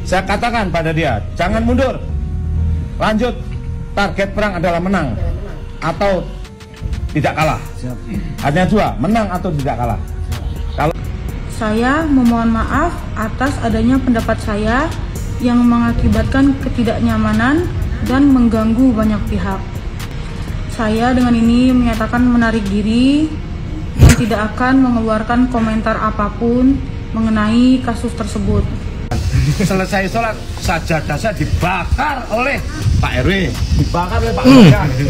Saya katakan pada dia, jangan mundur, lanjut, target perang adalah menang atau tidak kalah. Hanya dua, menang atau tidak kalah. Kalau saya memohon maaf atas adanya pendapat saya yang mengakibatkan ketidaknyamanan dan mengganggu banyak pihak. Saya dengan ini menyatakan menarik diri dan tidak akan mengeluarkan komentar apapun mengenai kasus tersebut. selesai sholat, sajadah saya dibakar oleh Pak RW, dibakar oleh Pak RW,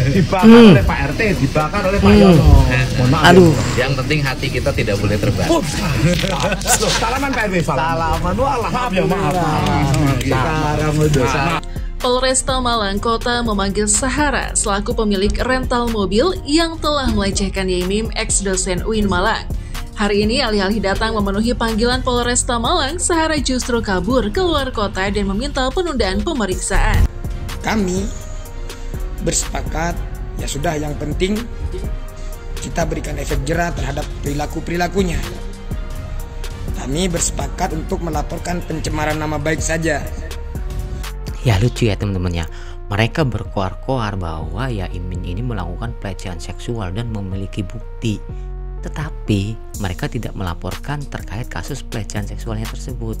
dibakar oleh Pak RT, dibakar oleh Pak Yono. Aduh. Yang penting hati kita tidak boleh terbakar. Salaman Pak RW, salaman. Maaf ya, maaf. Polresta Malang Kota memanggil Sahara selaku pemilik rental mobil yang telah melecehkan Yaimim ex-dosen UIN Malang. Hari ini alih-alih datang memenuhi panggilan Polresta Malang, Sahara justru kabur keluar kota dan meminta penundaan pemeriksaan. Kami bersepakat, ya sudah, yang penting kita berikan efek jera terhadap perilaku-perilakunya. Kami bersepakat untuk melaporkan pencemaran nama baik saja. Ya lucu ya teman-teman ya. Mereka berkoar-koar bahwa Yaimin ini melakukan pelecehan seksual dan memiliki bukti. Tetapi mereka tidak melaporkan terkait kasus pelecehan seksualnya tersebut.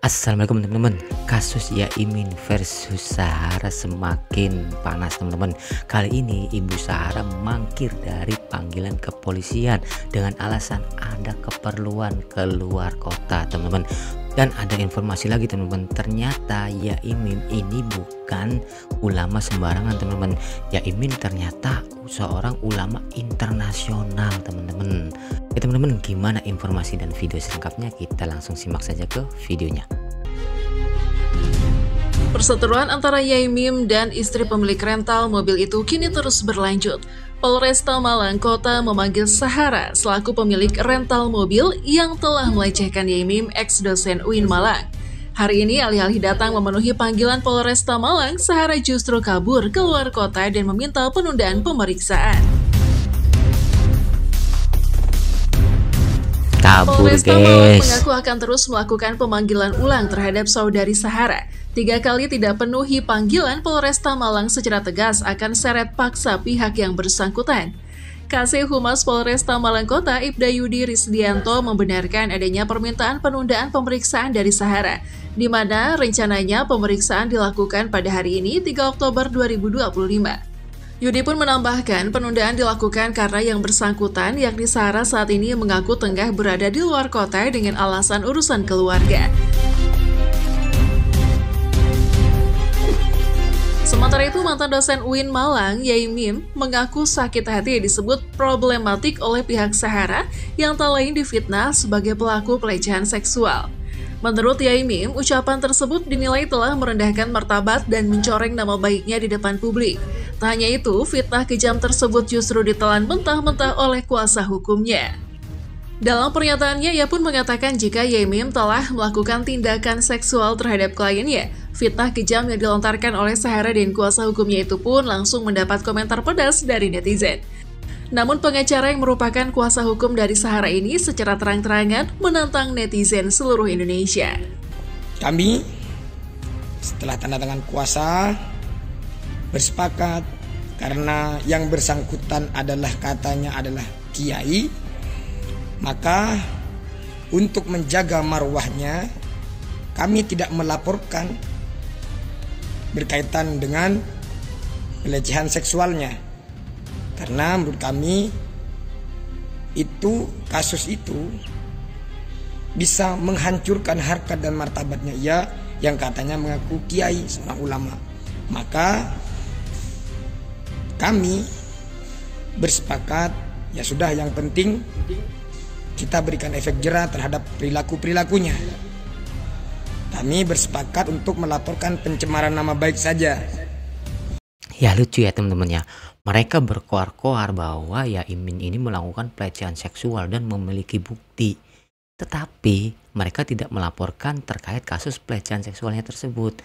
Assalamualaikum teman-teman. Kasus Yaimin versus Sahara semakin panas teman-teman. Kali ini Ibu Sahara mangkir dari panggilan kepolisian dengan alasan ada keperluan keluar kota teman-teman. Dan ada informasi lagi teman-teman, ternyata Yaimin ini bukan ulama sembarangan teman-teman. Yaimin ternyata seorang ulama internasional teman-teman. Ya teman-teman, gimana informasi dan video selengkapnya? Kita langsung simak saja ke videonya. Perseteruan antara Yaimim dan istri pemilik rental mobil itu kini terus berlanjut. Polresta Malang Kota memanggil Sahara selaku pemilik rental mobil yang telah melecehkan Yaimim ex-dosen UIN Malang. Hari ini alih-alih datang memenuhi panggilan Polresta Malang, Sahara justru kabur keluar kota dan meminta penundaan pemeriksaan. Polresta Malang mengaku akan terus melakukan pemanggilan ulang terhadap saudari Sahara. 3 kali tidak penuhi panggilan, Polresta Malang secara tegas akan seret paksa pihak yang bersangkutan. Kasih Humas Polresta Malang Kota Ibda Yudi Risdianto membenarkan adanya permintaan penundaan pemeriksaan dari Sahara, di mana rencananya pemeriksaan dilakukan pada hari ini 3 Oktober 2025. Yudi pun menambahkan penundaan dilakukan karena yang bersangkutan yakni Sahara saat ini mengaku tengah berada di luar kota dengan alasan urusan keluarga. Sementara itu, mantan dosen UIN Malang, Yaimim, mengaku sakit hati disebut problematik oleh pihak Sahara yang tak lain difitnah sebagai pelaku pelecehan seksual. Menurut Yaimim, ucapan tersebut dinilai telah merendahkan martabat dan mencoreng nama baiknya di depan publik. Tak hanya itu, fitnah kejam tersebut justru ditelan mentah-mentah oleh kuasa hukumnya. Dalam pernyataannya, ia pun mengatakan jika Yaimim telah melakukan tindakan seksual terhadap kliennya. Fitnah kejam yang dilontarkan oleh Sahara dan kuasa hukumnya itu pun langsung mendapat komentar pedas dari netizen. Namun pengacara yang merupakan kuasa hukum dari Sahara ini secara terang-terangan menantang netizen seluruh Indonesia. Kami setelah tanda tangan kuasa bersepakat karena yang bersangkutan adalah katanya adalah kiai, maka untuk menjaga marwahnya kami tidak melaporkan berkaitan dengan pelecehan seksualnya, karena menurut kami itu kasus itu bisa menghancurkan harkat dan martabatnya ia yang katanya mengaku kiai, seorang ulama. Maka kami bersepakat, ya sudah, yang penting kita berikan efek jera terhadap perilaku-perilakunya. Kami bersepakat untuk melaporkan pencemaran nama baik saja. Ya lucu ya teman-teman ya. Mereka berkoar-koar bahwa Yaimin ini melakukan pelecehan seksual dan memiliki bukti. Tetapi mereka tidak melaporkan terkait kasus pelecehan seksualnya tersebut.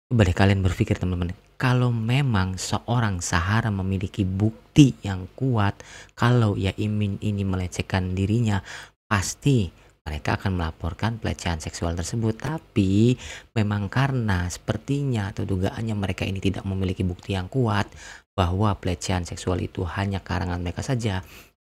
Coba deh kalian berpikir teman-teman. Kalau memang seorang Sahara memiliki bukti yang kuat kalau Yaimin ini melecehkan dirinya, pasti mereka akan melaporkan pelecehan seksual tersebut. Tapi memang karena sepertinya atau dugaannya mereka ini tidak memiliki bukti yang kuat bahwa pelecehan seksual itu hanya karangan mereka saja,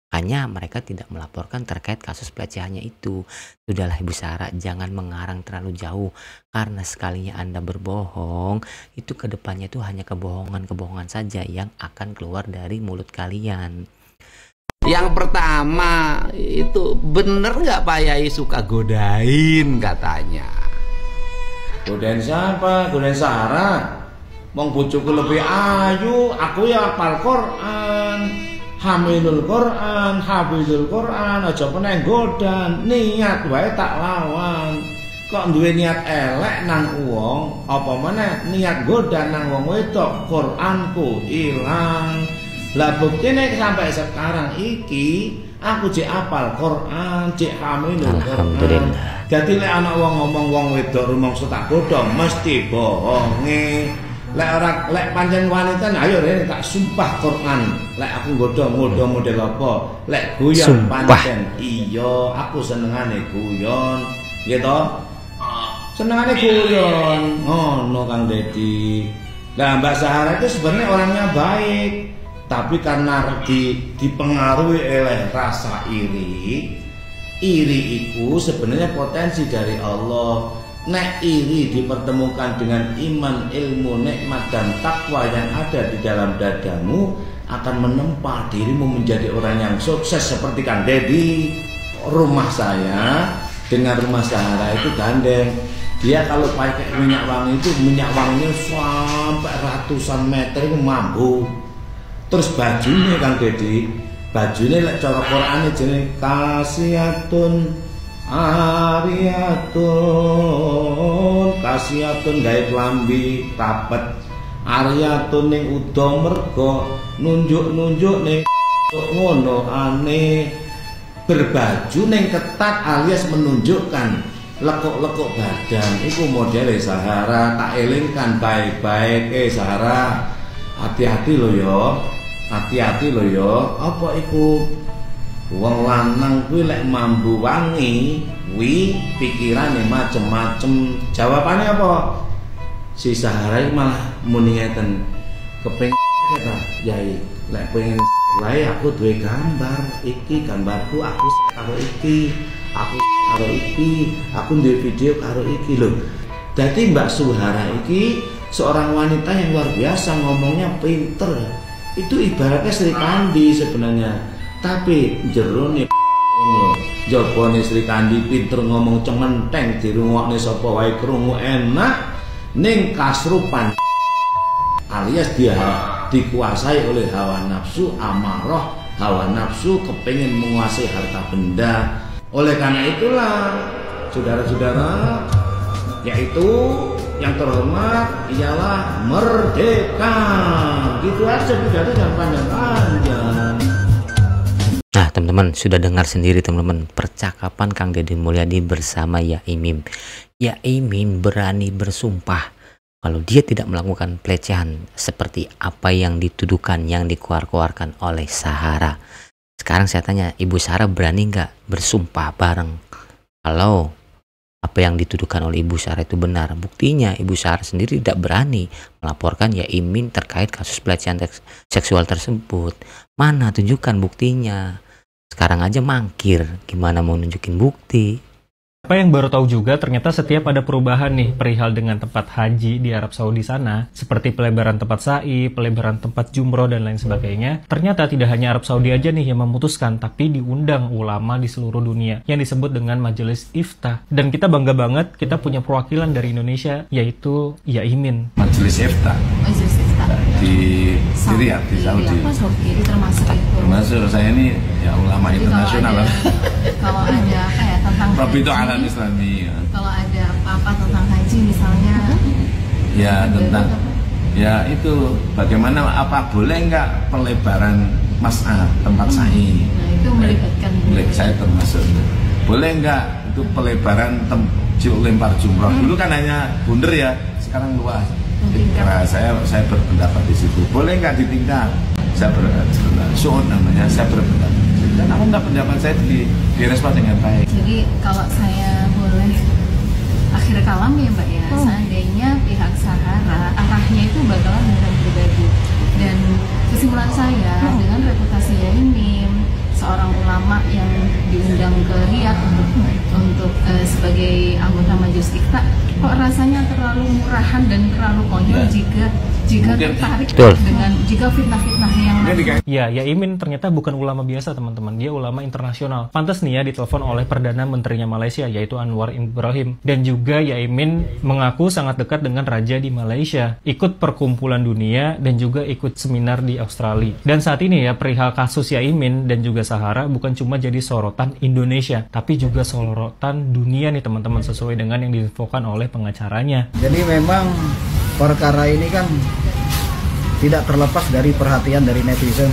hanya mereka tidak melaporkan terkait kasus pelecehannya itu. Sudahlah Ibu Sarah, jangan mengarang terlalu jauh, karena sekalinya Anda berbohong, itu kedepannya itu hanya kebohongan-kebohongan saja yang akan keluar dari mulut kalian. Yang pertama itu bener nggak Pak Yai suka godain katanya? Godain siapa? Godain Sarah. Wong bojoku lebih ayu, aku ya hafal Quran, hamilul Quran, hafizul Quran, aja peneng godan, niat wae tak lawan. Kok duwe niat elek nang wong, apa meneh niat godan nang wong wedok, Quranku ilang. Lah buktine sampai sekarang iki aku jek apal Quran, jek hamilul Quran. Dadi lek ana wong ngomong wong wedok rumangsa tak godhong mesti bohonge. Lek pancen wanita ayo rene tak sumpah Quran. Lek aku godhong model apa? Lek guyon pancen iya, aku senengane guyon. Nggih to? Senengane guyon. Ngono Kang Dedi. Nah, Mbak Sarah itu sebenarnya orangnya baik, tapi karena dipengaruhi oleh rasa iri itu sebenarnya potensi dari Allah. Nek iri dipertemukan dengan iman, ilmu, nikmat dan takwa yang ada di dalam dadamu, akan menempa dirimu menjadi orang yang sukses seperti Kang Dedi. Rumah saya dengan rumah Sarah itu gandeng. Dia kalau pakai minyak wangi itu minyak wanginya sampai ratusan meter itu mampu. Terus bajunya Kang Dedi, bajunya lek cara Qur'ane jenenge kasiyatun kasiyatun gawe klambi rapet, ariyatun ning uda merga, nunjuk-nunjuk ning ngono aneh, berbaju ning ketat alias menunjukkan lekuk-lekuk badan. Iku modele Sarah, tak elingkan baik-baik. Sarah, hati-hati lo yo, hati-hati lo yo. Apa iku? Wong lanang kuwi lek mambu wangi, kuwi pikirane macem-macem. Jawabannya apa? Si Sarah malah muni ngeten, kepengin ta, Yai, lek pengen wae aku duwe gambar, iki gambarku aku karo iki, aku karo iki, aku duwe video karo iki lho. Dadi Mbak Suhara iki seorang wanita yang luar biasa, ngomongnya pinter. Itu ibaratnya Sri Kandi sebenarnya. Tapi jerone jabone Sri Kandi pinter ngomong cementeng, dirungokne sapa wae krungu enak, ning kasrupan alias dia dikuasai oleh hawa nafsu, amarah, hawa nafsu kepengin menguasai harta benda. Oleh karena itulah saudara-saudara, yaitu yang terhormat ialah merdeka. Gitu aja, pidato jangan panjang-panjang. Nah teman-teman, sudah dengar sendiri teman-teman percakapan Kang Deddy Mulyadi bersama Yai Mim. Yai Mim berani bersumpah kalau dia tidak melakukan pelecehan seperti apa yang dituduhkan, yang dikeluarkan oleh Sarah. Sekarang saya tanya, Ibu Sarah berani nggak bersumpah bareng kalau apa yang dituduhkan oleh Ibu Sarah itu benar? Buktinya Ibu Sarah sendiri tidak berani melaporkan Yai Mim terkait kasus pelecehan seksual tersebut. Mana tunjukkan buktinya? Sekarang aja mangkir, gimana mau nunjukin bukti? Apa yang baru tahu juga, ternyata setiap ada perubahan nih perihal dengan tempat haji di Arab Saudi sana, seperti pelebaran tempat sa'i, pelebaran tempat jumroh dan lain sebagainya, ternyata tidak hanya Arab Saudi aja nih yang memutuskan, tapi diundang ulama di seluruh dunia yang disebut dengan Majelis Iftah. Dan kita bangga banget kita punya perwakilan dari Indonesia, yaitu Yai Min. Majelis Iftah di Riyadh, di Saudi. Iya, Saudi itu termasuk itu. Termasuk saya ini ya ulama internasional. Kalau ada apa ya tentang Rabbitu Alam Islami. Kalau ada apa-apa tentang haji misalnya. Ya tentang ya itu bagaimana, apa boleh nggak pelebaran mas'ah tempat sa'i? Nah itu melibatkan. Saya termasuk. Boleh nggak itu pelebaran lempar jumroh? Dulu kan hanya bundar ya, sekarang luas. Karena saya berpendapat di situ. Boleh nggak ditingkat? Saya berpendapat. Namanya saya berpendapat. Dan aku nggak pendapat saya direspon dengan baik. Jadi kalau saya boleh akhir kalam ya Mbak ya, seandainya pihak Sahara arahnya itu bakalan beneran pribadi. Dan kesimpulan saya dengan reputasi Yai Mim, seorang ulama yang diundang ke Riyadh untuk sebagai anggota Majelis Ifta, kok rasanya terlalu murahan dan terlalu konyol jika tertarik dengan jika fitnah-fitnah yang Ya, Yai Mim ternyata bukan ulama biasa teman-teman, dia ulama internasional. Pantas nih ya ditelepon oleh Perdana Menterinya Malaysia yaitu Anwar Ibrahim. Dan juga Yai Mim mengaku sangat dekat dengan raja di Malaysia, ikut perkumpulan dunia dan juga ikut seminar di Australia. Dan saat ini ya perihal kasus Yai Mim dan juga Sahara bukan cuma jadi sorotan Indonesia, tapi juga sorotan dunia nih teman-teman, sesuai dengan yang diinfokan oleh pengacaranya. Jadi memang perkara ini kan tidak terlepas dari perhatian dari netizen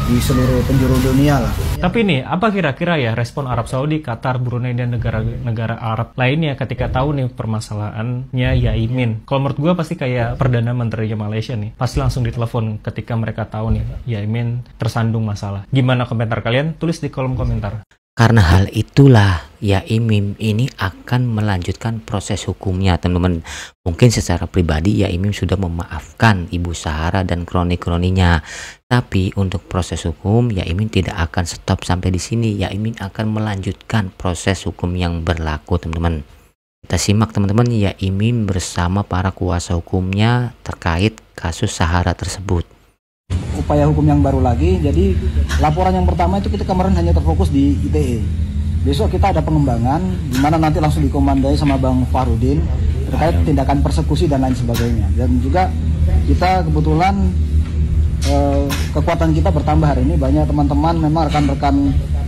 di seluruh penjuru dunia lah. Tapi nih, apa kira-kira ya respon Arab Saudi, Qatar, Brunei, dan negara-negara Arab lainnya ketika tahu nih permasalahannya Yai Mim? Kalau menurut gue pasti kayak Perdana Menterinya Malaysia nih, pasti langsung ditelepon ketika mereka tahu nih Yai Mim tersandung masalah. Gimana komentar kalian? Tulis di kolom komentar. Karena hal itulah Yai Mim ini akan melanjutkan proses hukumnya teman-teman. Mungkin secara pribadi Yai Mim sudah memaafkan Ibu Sahara dan kroni-kroninya. Tapi untuk proses hukum Yai Mim tidak akan stop sampai di sini. Yai Mim akan melanjutkan proses hukum yang berlaku teman-teman. Kita simak teman-teman Yai Mim bersama para kuasa hukumnya terkait kasus Sahara tersebut. Upaya hukum yang baru lagi, jadi laporan yang pertama itu kita kemarin hanya terfokus di ITE. Besok kita ada pengembangan, di mana nanti langsung dikomandai sama Bang Fahrudin terkait tindakan persekusi dan lain sebagainya. Dan juga kita kebetulan kekuatan kita bertambah hari ini, banyak teman-teman memang rekan-rekan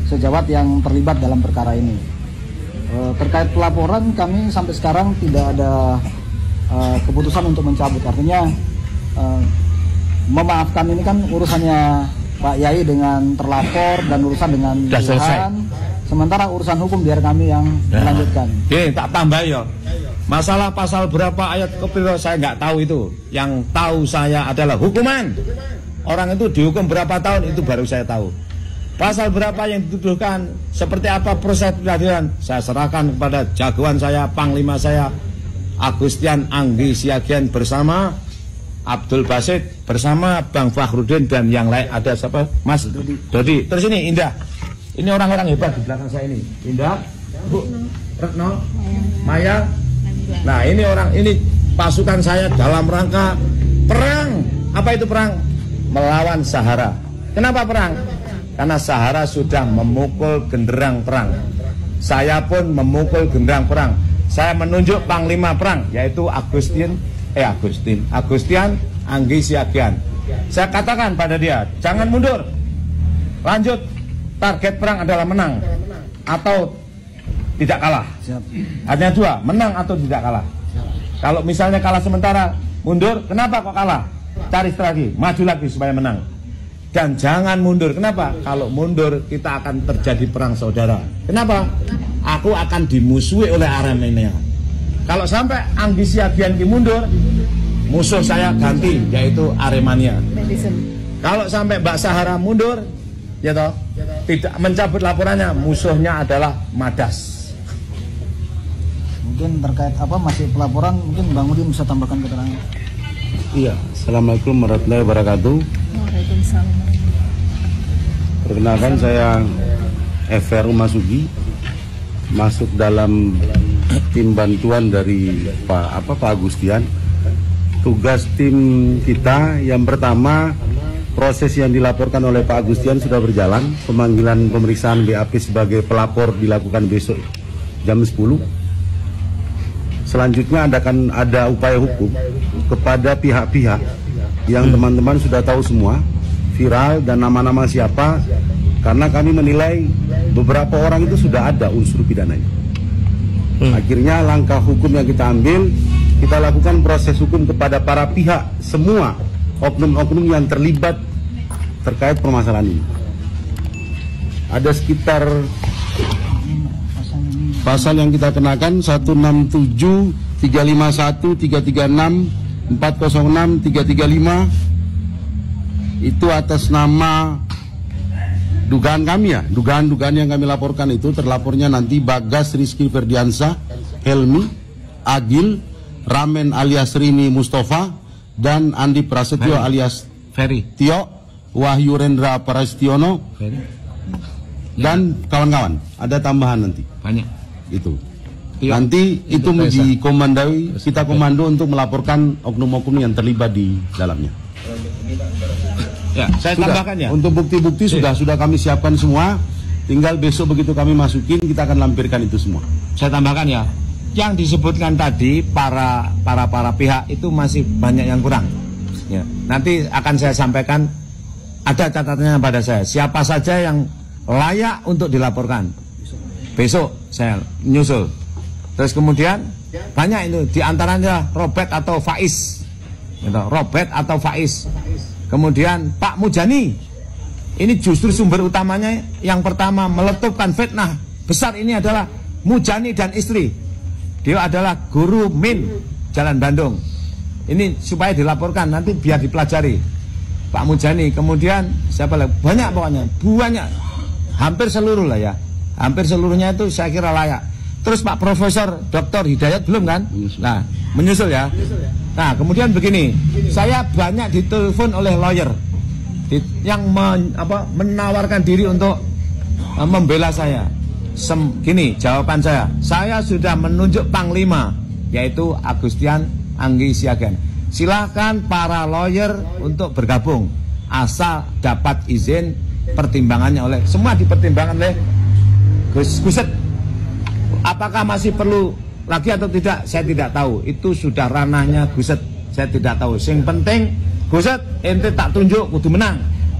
sejawat yang terlibat dalam perkara ini. Terkait pelaporan kami sampai sekarang tidak ada keputusan untuk mencabut, artinya memaafkan ini kan urusannya Pak Yai dengan terlapor dan urusan dengan Tuhan. Sementara urusan hukum biar kami yang melanjutkan. Tak tambah ya. Masalah pasal berapa ayat kepiro saya nggak tahu itu. Yang tahu saya adalah hukuman. Orang itu dihukum berapa tahun itu baru saya tahu. Pasal berapa yang dituduhkan, seperti apa proses peradilan, saya serahkan kepada jagoan saya, panglima saya, Agustian Anggi Siagian bersama Abdul Basit bersama Bang Fahrudin dan yang lain, ada siapa? Mas Dodi. Terus ini Indah. Ini orang-orang hebat di belakang saya ini. Indah, Bu Retno, Maya. Nah, ini pasukan saya dalam rangka perang. Apa itu perang? Melawan Sahara. Kenapa perang? Karena Sahara sudah memukul genderang perang. Saya pun memukul genderang perang. Saya menunjuk panglima perang yaitu Agustian Anggi Siagian. Saya katakan pada dia, jangan mundur, lanjut. Target perang adalah menang atau tidak kalah. Hanya dua, menang atau tidak kalah. Kalau misalnya kalah sementara, mundur, kenapa kok kalah? Cari strategi, maju lagi supaya menang. Dan jangan mundur, kenapa? Kalau mundur kita akan terjadi perang saudara. Kenapa? Aku akan dimusuhi oleh Aremania. Kalau sampai Anggi Siagian mundur, musuh saya ganti, yaitu Aremania. Kalau sampai Mbak Sahara mundur, ya toh, tidak mencabut laporannya, musuhnya adalah Madas. Mungkin terkait apa masih pelaporan, mungkin Bang Udin bisa tambahkan keterangan. Iya, Assalamualaikum warahmatullahi wabarakatuh. Waalaikumsalam. Perkenalkan saya FR Masugi, masuk dalam tim bantuan dari Pak Agustian. Tugas tim kita yang pertama, proses yang dilaporkan oleh Pak Agustian sudah berjalan. Pemanggilan pemeriksaan BAP sebagai pelapor dilakukan besok jam 10. Selanjutnya akan ada upaya hukum kepada pihak-pihak yang teman-teman sudah tahu semua, viral dan nama-nama siapa, karena kami menilai beberapa orang itu sudah ada unsur pidananya. Akhirnya langkah hukum yang kita ambil, kita lakukan proses hukum kepada para pihak, semua oknum-oknum yang terlibat terkait permasalahan ini. Ada sekitar pasal yang kita kenakan 167, 351, 336, 406, 335 itu atas nama dugaan kami ya, dugaan yang kami laporkan itu terlapornya nanti Bagas Rizky Ferdiansyah, Helmi, Agil, Ramen alias Rini Mustafa, dan Andi Prasetyo alias Ferry, Tio, Wahyu Rendra Parastiono, dan kawan-kawan. Ada tambahan nanti. Banyak. Itu. Tio, nanti itu dikomandoi, kita komando untuk melaporkan oknum-oknum yang terlibat di dalamnya. Ya, saya tambahkan ya. Untuk bukti-bukti sudah kami siapkan semua. Tinggal besok begitu kami masukin, kita akan lampirkan itu semua. Saya tambahkan ya. Yang disebutkan tadi para pihak itu masih banyak yang kurang. Ya, nanti akan saya sampaikan, ada catatannya pada saya. Siapa saja yang layak untuk dilaporkan. Besok saya nyusul. Terus kemudian banyak itu, diantaranya Robert atau Faiz, gitu, Robert atau Faiz. Kemudian Pak Mujani, ini justru sumber utamanya yang pertama meletupkan fitnah besar ini adalah Mujani dan istri. Dia adalah guru MIN Jalan Bandung. Ini supaya dilaporkan nanti biar dipelajari. Pak Mujani, kemudian siapa lagi? Banyak pokoknya, banyak, hampir seluruh lah ya, hampir seluruhnya itu saya kira layak. Terus Pak Profesor Dr. Hidayat belum kan? Nah, menyusul ya. Nah, kemudian begini, saya banyak ditelepon oleh lawyer yang menawarkan diri untuk membela saya. Gini jawaban saya sudah menunjuk Panglima, yaitu Agustian Anggi Siagen. Silakan para lawyer untuk bergabung, asal dapat izin pertimbangannya oleh, semua dipertimbangkan oleh Gus Guset. Apakah masih perlu lagi atau tidak, saya tidak tahu. Itu sudah ranahnya Guset, saya tidak tahu. Yang penting Guset, ente tak tunjuk kudu menang.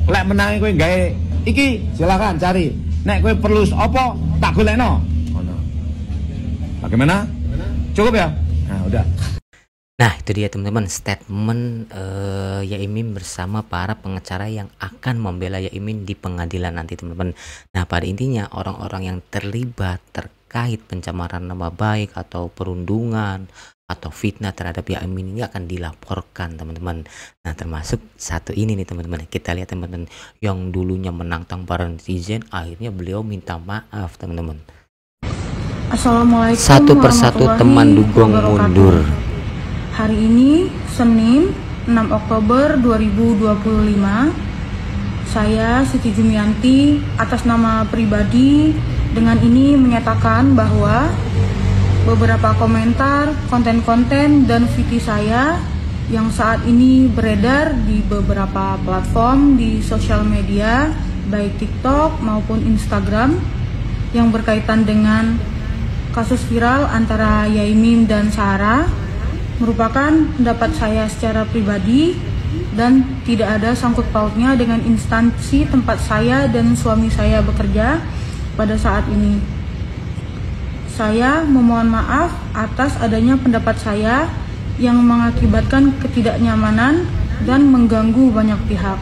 Lek menang kowe gawe iki silakan cari. Nek kowe perlu apa tak golekno. Bagaimana? Cukup ya? Nah, udah. Nah, itu dia teman-teman statement Yaimin bersama para pengacara yang akan membela Yaimin di pengadilan nanti teman-teman. Nah, pada intinya orang-orang yang terlibat terkait pencemaran nama baik atau perundungan atau fitnah terhadap Yaimin ini akan dilaporkan teman-teman. Nah, termasuk satu ini nih teman-teman. Kita lihat teman-teman, yang dulunya menantang para netizen akhirnya beliau minta maaf teman-teman. Assalamualaikum satu persatu teman dugong mundur. Hari ini Senin 6 Oktober 2025, saya Siti Jumianti atas nama pribadi dengan ini menyatakan bahwa beberapa komentar, konten-konten dan video saya yang saat ini beredar di beberapa platform di sosial media baik TikTok maupun Instagram yang berkaitan dengan kasus viral antara Yaimin dan Sarah merupakan pendapat saya secara pribadi dan tidak ada sangkut pautnya dengan instansi tempat saya dan suami saya bekerja pada saat ini. Saya memohon maaf atas adanya pendapat saya yang mengakibatkan ketidaknyamanan dan mengganggu banyak pihak.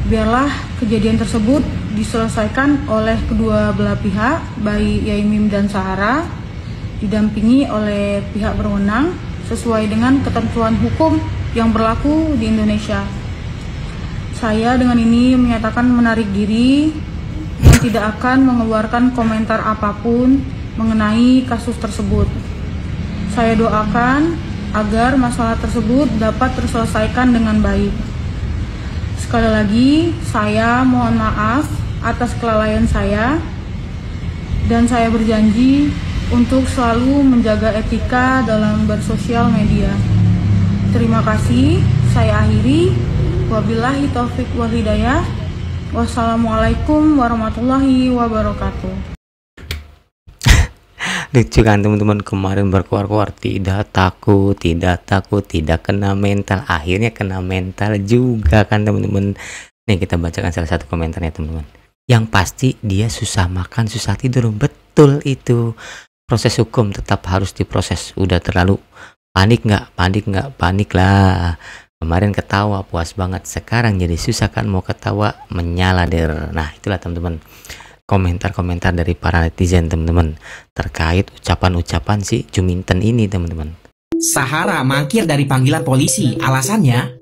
Biarlah kejadian tersebut diselesaikan oleh kedua belah pihak, baik Yaimin dan Sarah, didampingi oleh pihak berwenang sesuai dengan ketentuan hukum yang berlaku di Indonesia. Saya dengan ini menyatakan menarik diri dan tidak akan mengeluarkan komentar apapun mengenai kasus tersebut. Saya doakan agar masalah tersebut dapat terselesaikan dengan baik. Sekali lagi, saya mohon maaf atas kelalaian saya dan saya berjanji untuk selalu menjaga etika dalam bersosial media. Terima kasih, saya akhiri. Wabillahi taufik wal hidayah. Wassalamualaikum warahmatullahi wabarakatuh. Lucu kan teman-teman, kemarin berkuar-kuar tidak takut, tidak kena mental, akhirnya kena mental juga kan teman-teman. Nih kita bacakan salah satu komentarnya teman-teman. Yang pasti dia susah makan, susah tidur, betul itu. Proses hukum tetap harus diproses. Udah terlalu panik nggak? Panik lah. Kemarin ketawa puas banget, sekarang jadi susah kan mau ketawa, menyala der. Nah itulah teman-teman komentar-komentar dari para netizen teman-teman terkait ucapan-ucapan si Juminten ini teman-teman. Sahara mangkir dari panggilan polisi, alasannya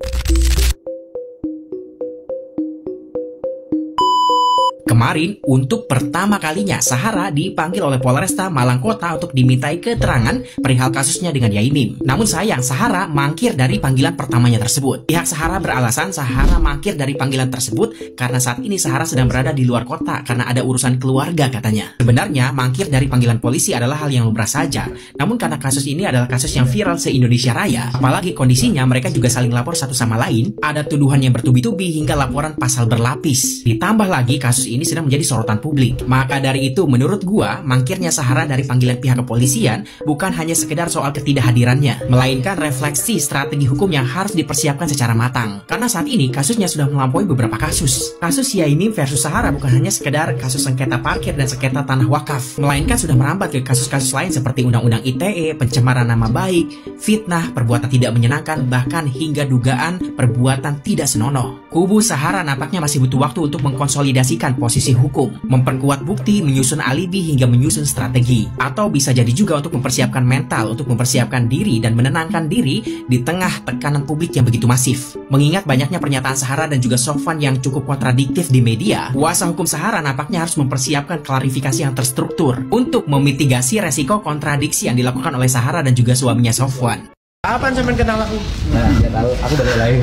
Kemarin, untuk pertama kalinya Sahara dipanggil oleh Polresta Malang Kota untuk dimintai keterangan perihal kasusnya dengan Yaimim. Namun sayang, Sahara mangkir dari panggilan pertamanya tersebut. Pihak Sahara beralasan Sahara mangkir dari panggilan tersebut karena saat ini Sahara sedang berada di luar kota karena ada urusan keluarga katanya. Sebenarnya, mangkir dari panggilan polisi adalah hal yang lumrah saja. Namun karena kasus ini adalah kasus yang viral se-Indonesia Raya, apalagi kondisinya mereka juga saling lapor satu sama lain, ada tuduhan yang bertubi-tubi hingga laporan pasal berlapis. Ditambah lagi kasus ini sedang menjadi sorotan publik. Maka dari itu, menurut gua, mangkirnya Sahara dari panggilan pihak kepolisian bukan hanya sekedar soal ketidakhadirannya, melainkan refleksi strategi hukum yang harus dipersiapkan secara matang. Karena saat ini kasusnya sudah melampaui beberapa kasus. Kasus Yaimim versus Sahara bukan hanya sekedar kasus sengketa parkir dan sengketa tanah wakaf, melainkan sudah merambat ke kasus-kasus lain seperti Undang-Undang ITE, pencemaran nama baik, fitnah, perbuatan tidak menyenangkan, bahkan hingga dugaan perbuatan tidak senonoh. Kubu Sahara nampaknya masih butuh waktu untuk mengkonsolidasikan posisi hukum, memperkuat bukti, menyusun alibi, hingga menyusun strategi. Atau bisa jadi juga untuk mempersiapkan mental, untuk mempersiapkan diri dan menenangkan diri di tengah tekanan publik yang begitu masif. Mengingat banyaknya pernyataan Sahara dan juga Sofwan yang cukup kontradiktif di media, kuasa hukum Sahara nampaknya harus mempersiapkan klarifikasi yang terstruktur untuk memitigasi resiko kontradiksi yang dilakukan oleh Sahara dan juga suaminya Sofwan. Kapan sampean kenal aku? Nah, nggak tahu. Aku baru lahir.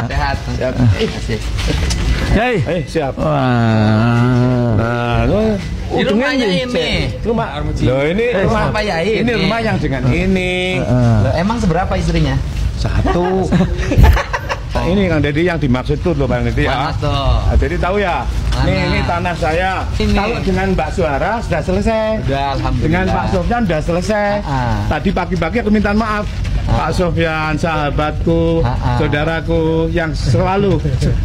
Sehat. Hei, siap. Nah, di rumahnya ini. Rumah. Loh, ini rumah Pak Yai. Ini rumah yang dengan ini. Loh, emang seberapa istrinya? Satu. Nah, ini Kang Deddy yang dimaksud tuh loh Bang Deddy ya. Nah, Deddy tahu ya. Ini tanah saya. Ini. Kalau dengan Mbak Suara sudah selesai. Sudah, alhamdulillah. Dengan Pak Sofyan sudah selesai. Tadi pagi-pagi aku minta maaf. Pak Sofyan, sahabatku, saudaraku yang selalu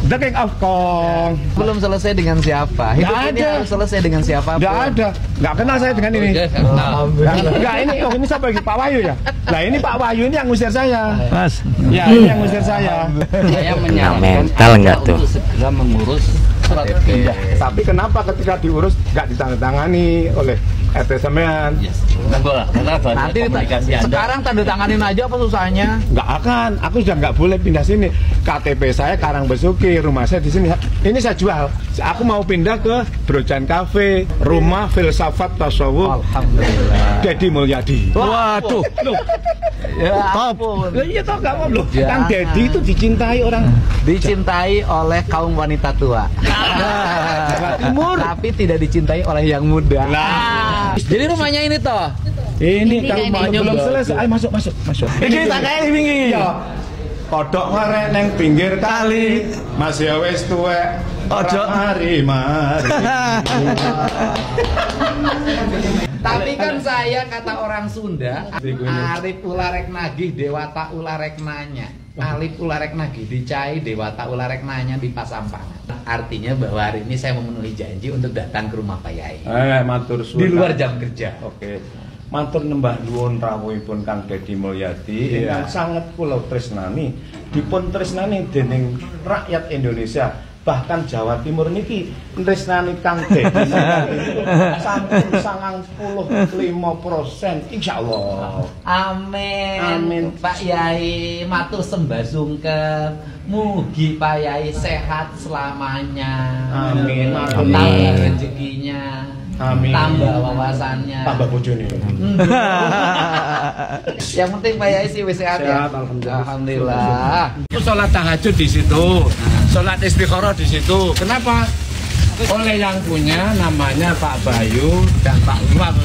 the king of Kong. Belum selesai dengan siapa? Hidup ini harus selesai dengan siapa? Nggak ada. Nggak kenal saya dengan ini. Nggak, ini siapa lagi? Pak Wahyu ya? Nah ini Pak Wahyu ini yang ngusir saya. Mas. Ya ini yang ngusir saya. Saya menyarankan mental nggak tuh? untuk segera mengurus KTP. Tapi kenapa ketika diurus nggak ditandatangani oleh RT sampean? Nanti sekarang tanda tanganin aja, apa susahnya? Nggak akan, aku sudah nggak boleh pindah sini. KTP saya Karangbesuki, rumah saya di sini. Ini saya jual. Aku mau pindah ke Brojan Cafe, rumah filsafat tasawuf. Alhamdulillah. Deddy Mulyadi. Waduh. Loh. Ya Top. Loh, iya toh nggak mau loh. Ya. Kang Deddy itu dicintai orang. Dicintai oleh kaum wanita tua. Timur. Tapi tidak dicintai oleh yang muda. Nah. Jadi rumahnya ini toh. Ini kalau belum selesai, ayo masuk. Ini tak kayak wingi. Kodok ngarek neng pinggir kali, Mas ya wis tuwek. Ojo mari. Tapi kan saya kata orang Sunda, Arif ularek nagih, dewata ularek nanya. Alif ularek nagih, dicai dewata ularek nanya di Pasampangan. Artinya bahwa hari ini saya memenuhi janji untuk datang ke rumah Pak Yai. Matur suwun. Di luar jam kerja. Oke. Matur nembah nuwun rawuhipun Kang Deddy Mulyadi ingkang sanget kula tresnani, dipun tresnani dening rakyat Indonesia. Bahkan Jawa Timur niki tresnani Kang Deddy sampun 95%, insyaallah. Amin. Amin. Pak Yai matur sembah sungkem. Mugi Pak Yai sehat selamanya. Amin. Tambah rezekinya. Amin. Tambah wawasannya. Tambah bojone. Yang penting Pak Yai sih wis sehat ya. Alhamdulillah. Sholat tahajud di situ, sholat istikharah di situ. Kenapa? Oleh yang punya namanya Pak Bayu dan Pak Umar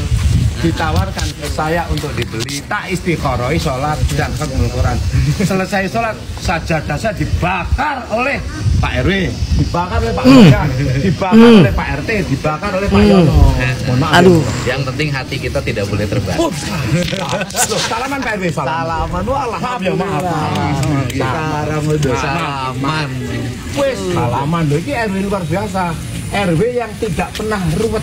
ditawarkan ke saya untuk dibeli. Tak istikharoi sholat dan khatmul Quran. Selesai sholat sajadah saya dibakar oleh Pak RW, dibakar oleh Pak Yoga, dibakar oleh Pak RT, dibakar oleh Pak Yono. Aduh. Yang penting hati kita tidak boleh terbakar. Salaman Pak RW, Salaman, walah. Maaf ya, maaf. Sekarang udah salaman. Wes, salaman loh, ini RW luar biasa. RW yang tidak pernah ruwet.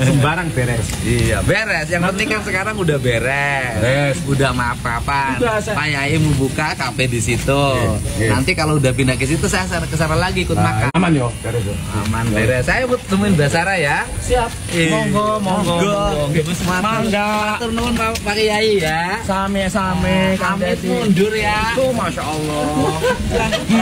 Sembarang beres. Iya beres, yang penting kan sekarang udah beres, udah maaf-maafan. Pak Yai mau buka kafe di situ. Nanti kalau udah pindah ke situ saya ke sana lagi ikut makan. Aman yo, beres yo. Aman beres. Saya buat temuin Mbak Sarah ya. Siap. Monggo. Mangga. Matur nuwun Pak Yai ya. Same-same. Kami mundur ya. Tuh, Masya Allah.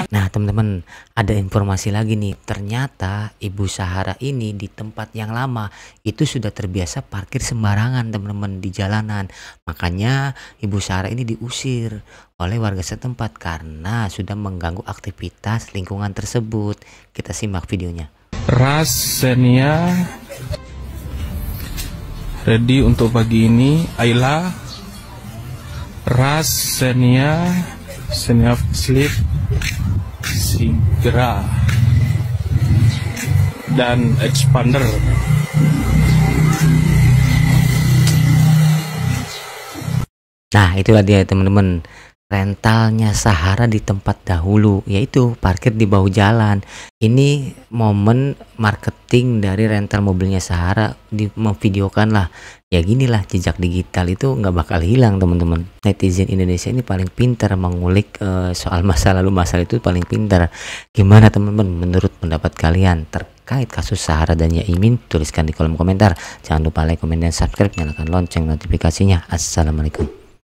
Nah teman-teman, ada informasi lagi nih. Ternyata Ibu Sahara ini di tempat yang lama itu sudah terbiasa parkir sembarangan teman-teman di jalanan. Makanya Ibu Sahara ini diusir oleh warga setempat karena sudah mengganggu aktivitas lingkungan tersebut. Kita simak videonya. Rasenia ready untuk pagi ini. Ayla Rasenia Senia Sleep Sigra dan Expander. Nah itulah dia teman-teman, rentalnya Sahara di tempat dahulu, yaitu parkir di bahu jalan. Ini momen marketing dari rental mobilnya Sahara, memvideokan lah. Ya ginilah, jejak digital itu nggak bakal hilang teman-teman. Netizen Indonesia ini paling pintar mengulik soal masa lalu, masalah itu paling pintar. Gimana teman-teman menurut pendapat kalian terkait kasus Sahara dan Yaimin? Tuliskan di kolom komentar. Jangan lupa like, komen, dan subscribe. Nyalakan lonceng notifikasinya. Assalamualaikum.